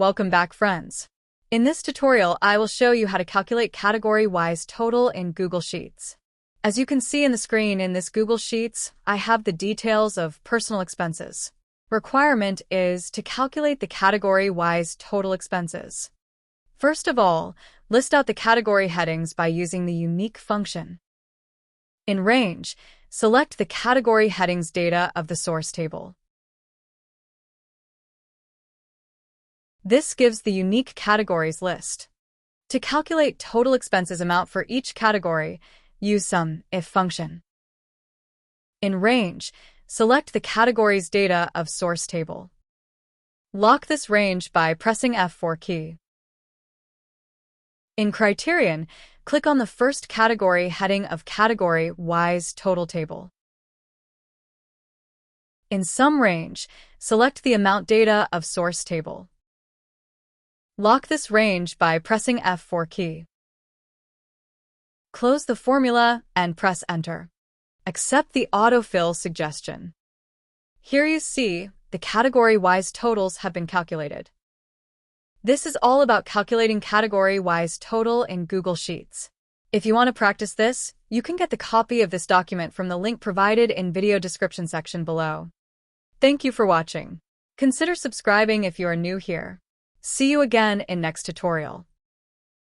Welcome back, friends. In this tutorial, I will show you how to calculate category-wise total in Google Sheets. As you can see in the screen in this Google Sheets, I have the details of personal expenses. Requirement is to calculate the category-wise total expenses. First of all, list out the category headings by using the unique function. In Range, select the category headings data of the source table. This gives the unique categories list. To calculate total expenses amount for each category, use SUMIF function. In Range, select the categories data of source table. Lock this range by pressing F4 key. In Criterion, click on the first category heading of category-wise total table. In Sum Range, select the amount data of source table. Lock this range by pressing F4 key. Close the formula and press Enter. Accept the autofill suggestion. Here you see the category-wise totals have been calculated. This is all about calculating category-wise total in Google Sheets. If you want to practice this, you can get the copy of this document from the link provided in video description section below. Thank you for watching. Consider subscribing if you are new here. See you again in next tutorial.